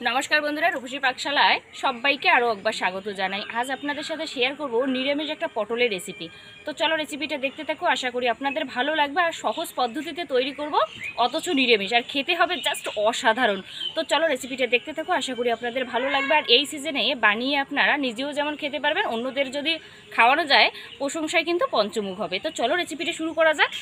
নমস্কার বন্ধুরা, রূপসী পাকশালায় সবাইকে আরও একবার স্বাগত জানাই। আজ আপনাদের সাথে শেয়ার করব নিরামিষ একটা পটলের রেসিপি। তো চলো রেসিপিটা দেখতে থাকো, আশা করি আপনাদের ভালো লাগবে। আর সহজ পদ্ধতিতে তৈরি করব, অথচ নিরামিষ, আর খেতে হবে জাস্ট অসাধারণ। তো চলো রেসিপিটা দেখতে থাকো, আশা করি আপনাদের ভালো লাগবে। আর এই সিজনে বানিয়ে আপনারা নিজেও যেমন খেতে পারবেন, অন্যদের যদি খাওয়ানো যায় প্রশংসায় কিন্তু পঞ্চমুখ হবে। তো চলো রেসিপিটা শুরু করা যাক।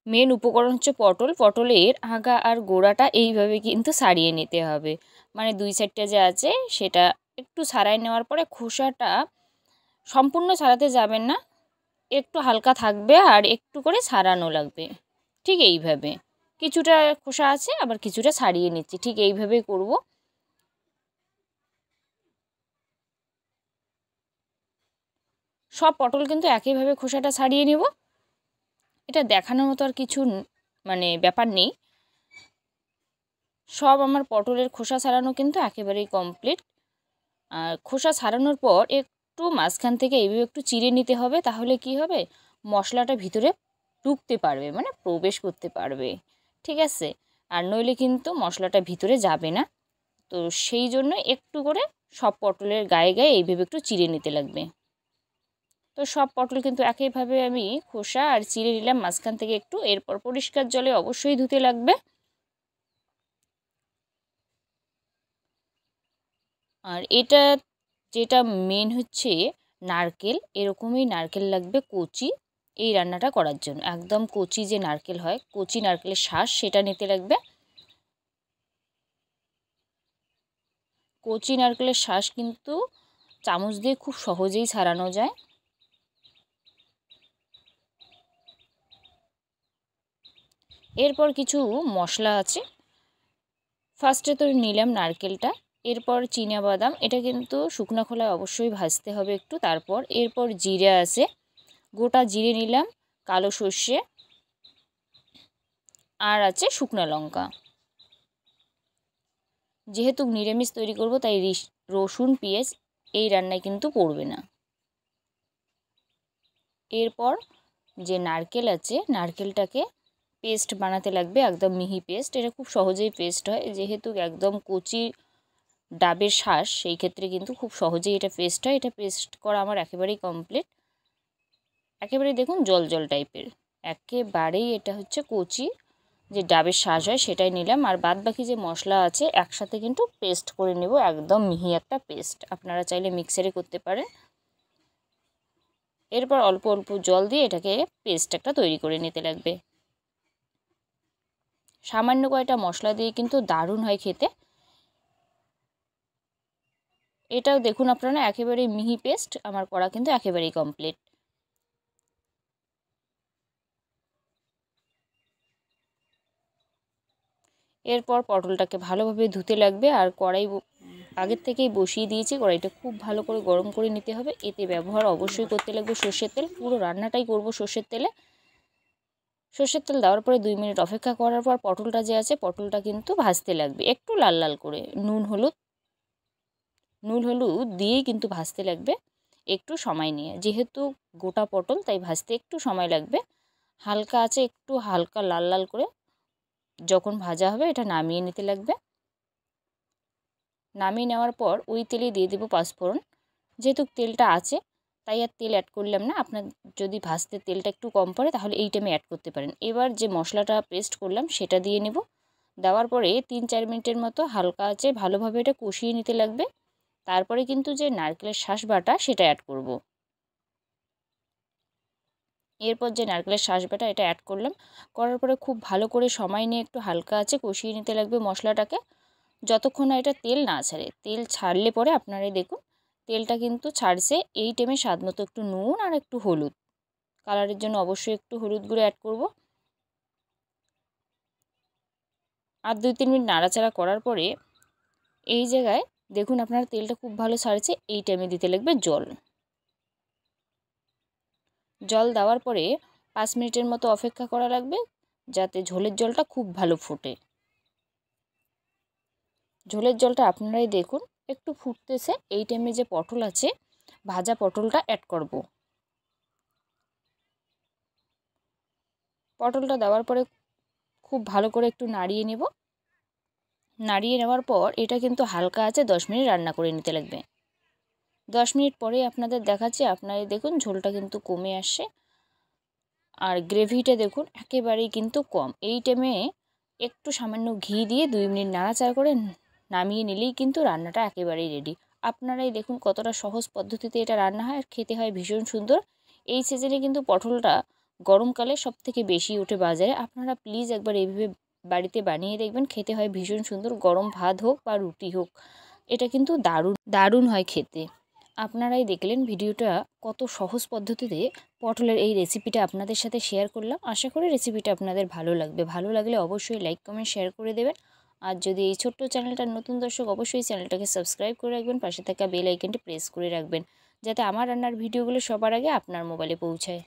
মেন উপকরণ হচ্ছে পটল। পটলের আগা আর গোড়াটা এইভাবে কিন্তু ছাড়িয়ে নিতে হবে, মানে দুই সাইডটা যে আছে সেটা একটু ছাড়াই নেওয়ার পরে খোসাটা সম্পূর্ণ ছাড়াতে যাবেন না, একটু হালকা থাকবে আর একটু করে ছাড়ানো লাগবে। ঠিক এইভাবে কিছুটা খোসা আছে, আবার কিছুটা ছাড়িয়ে নিচ্ছি, ঠিক এইভাবেই করব। সব পটল কিন্তু একইভাবে খোসাটা ছাড়িয়ে নেব। এটা দেখানোর মতো আর কিছু মানে ব্যাপার নেই। সব আমার পটলের খোসা ছাড়ানো কিন্তু একেবারেই কমপ্লিট। আর খোসা ছাড়ানোর পর একটু মাঝখান থেকে এইভাবে একটু চিড়ে নিতে হবে, তাহলে কি হবে, মশলাটা ভিতরে ঢুকতে পারবে, মানে প্রবেশ করতে পারবে। ঠিক আছে, আর নইলে কিন্তু মশলাটা ভিতরে যাবে না। তো সেই জন্য একটু করে সব পটলের গায়ে গায়ে এইভাবে একটু চিড়ে নিতে লাগবে। তো সব পটল কিন্তু একইভাবে আমি খোসা আর চিড়ে নিলাম মাঝখান থেকে একটু। এরপর পরিষ্কার জলে অবশ্যই ধুতে লাগবে। আর এটা যেটা মেন হচ্ছে নারকেল, এরকমই নারকেল লাগবে কচি এই রান্নাটা করার জন্য। একদম কচি যে নারকেল হয়, কচি নারকেলের শাঁস, সেটা নিতে লাগবে। কচি নারকেলের শাঁস কিন্তু চামচ দিয়ে খুব সহজেই ছাড়ানো যায়। এরপর কিছু মশলা আছে। ফার্স্টে তো নিলাম নারকেলটা, এরপর বাদাম, এটা কিন্তু শুকনো খোলায় অবশ্যই ভাজতে হবে একটু। তারপর এরপর জিরে আছে, গোটা জিরে নিলাম, কালো সর্ষে, আর আছে শুকনো লঙ্কা। যেহেতু নিরামিষ তৈরি করব তাই রসুন পেঁয়াজ এই রান্নায় কিন্তু পড়বে না। এরপর যে নারকেল আছে, নারকেলটাকে পেস্ট বানাতে লাগবে, একদম মিহি পেস্ট। এটা খুব সহজেই পেস্ট হয়, যেহেতু একদম কচি ডাবের শাঁস, সেই ক্ষেত্রে কিন্তু খুব সহজেই এটা পেস্ট হয়। এটা পেস্ট করা আমার একেবারেই কমপ্লিট। একেবারেই দেখুন জল জল টাইপের, একেবারেই এটা হচ্ছে কচি যে ডাবের শাঁস হয় সেটাই নিলাম। আর বাদ বাকি যে মশলা আছে একসাথে কিন্তু পেস্ট করে নেব, একদম মিহি একটা পেস্ট। আপনারা চাইলে মিক্সারে করতে পারেন। এরপর অল্প অল্প জল দিয়ে এটাকে পেস্ট একটা তৈরি করে নিতে লাগবে। সামান্য কয়টা মশলা দিয়ে কিন্তু দারুণ হয় খেতে। এটাও দেখুন আপনারা একেবারেই মিহি পেস্ট আমার করা কিন্তু একেবারেই কমপ্লিট। এরপর পটলটাকে ভালোভাবে ধুতে লাগবে। আর কড়াই আগের থেকেই বসিয়ে দিয়েছি, কড়াইটা খুব ভালো করে গরম করে নিতে হবে। এতে ব্যবহার অবশ্যই করতে লাগবে সর্ষের তেল, পুরো রান্নাটাই করব সর্ষের তেলে। সর্ষের তেল দেওয়ার পরে 2 মিনিট অপেক্ষা করার পর পটলটা যে আছে, পটলটা কিন্তু ভাজতে লাগবে একটু লাল লাল করে। নুন হলুদ দিয়েই কিন্তু ভাজতে লাগবে একটু সময় নিয়ে, যেহেতু গোটা পটল তাই ভাজতে একটু সময় লাগবে। হালকা আছে একটু হালকা লাল লাল করে যখন ভাজা হবে এটা নামিয়ে নিতে লাগবে। নামিয়ে নেওয়ার পর ওই তেলে দিয়ে দেবো পাঁচফোড়ন। যেহেতু তেলটা আছে তাই আর তেল অ্যাড করলাম না। আপনার যদি ভাজতে তেলটা একটু কম পড়ে তাহলে এই টাইমে অ্যাড করতে পারেন। এবার যে মশলাটা পেস্ট করলাম সেটা দিয়ে নেব। দেওয়ার পরে 3-4 মিনিটের মতো হালকা আছে ভালোভাবে এটা কষিয়ে নিতে লাগবে। তারপরে কিন্তু যে নারকেলের শাঁস বাটা সেটা অ্যাড করব। এরপর যে নারকেলের শাঁস বাটা এটা অ্যাড করলাম, করার পরে খুব ভালো করে সময় নিয়ে একটু হালকা আছে কষিয়ে নিতে লাগবে মশলাটাকে, যতক্ষণ না এটা তেল না ছাড়ে। তেল ছাড়লে পরে আপনারাই দেখুন তেলটা কিন্তু ছাড়ছে। এই টাইমে স্বাদ মতো একটু নুন আর একটু হলুদ, কালারের জন্য অবশ্যই একটু হলুদ গুঁড়ো অ্যাড করব। আর 2-3 মিনিট নাড়াচাড়া করার পরে এই জায়গায় দেখুন আপনারা তেলটা খুব ভালো ছাড়ছে। এই টাইমে দিতে লাগবে জল। জল দেওয়ার পরে 5 মিনিটের মতো অপেক্ষা করা লাগবে, যাতে ঝোলের জলটা খুব ভালো ফোটে। ঝোলের জলটা আপনারাই দেখুন একটু ফুটতেছে। এই টাইমে যে পটল আছে, ভাজা পটলটা অ্যাড করব। পটলটা দেওয়ার পরে খুব ভালো করে একটু নাড়িয়ে নেব। নাড়িয়ে নেওয়ার পর এটা কিন্তু হালকা আছে 10 মিনিট রান্না করে নিতে লাগবে। 10 মিনিট পরে আপনাদের দেখাচ্ছি, আপনারা দেখুন ঝোলটা কিন্তু কমে আসছে আর গ্রেভিটা দেখুন একেবারেই কিন্তু কম। এই টাইমে একটু সামান্য ঘি দিয়ে 2 মিনিট নাড়াচাড়া করে নামিয়ে নিলেই কিন্তু রান্নাটা একেবারেই রেডি। আপনারাই দেখুন কতটা সহজ পদ্ধতিতে এটা রান্না হয় আর খেতে হয় ভীষণ সুন্দর। এই সিজনে কিন্তু পটলটা গরমকালে সবথেকে বেশি ওঠে বাজারে। আপনারা প্লিজ একবার এইভাবে বাড়িতে বানিয়ে দেখবেন, খেতে হয় ভীষণ সুন্দর। গরম ভাত হোক বা রুটি হোক, এটা কিন্তু দারুণ দারুণ হয় খেতে। আপনারাই দেখলেন ভিডিওটা কত সহজ পদ্ধতিতে পটলের এই রেসিপিটা আপনাদের সাথে শেয়ার করলাম। আশা করি রেসিপিটা আপনাদের ভালো লাগবে। ভালো লাগলে অবশ্যই লাইক কমেন্ট শেয়ার করে দেবেন। আর যদি এই ছোট্ট চ্যানেলটার নতুন দর্শক, অবশ্যই চ্যানেলটাকে সাবস্ক্রাইব করে রাখবেন, পাশে থাকা বেল আইকনটি প্রেস করে রাখবেন, যাতে আমার রান্নার ভিডিওগুলো সবার আগে আপনার মোবাইলে পৌঁছায়।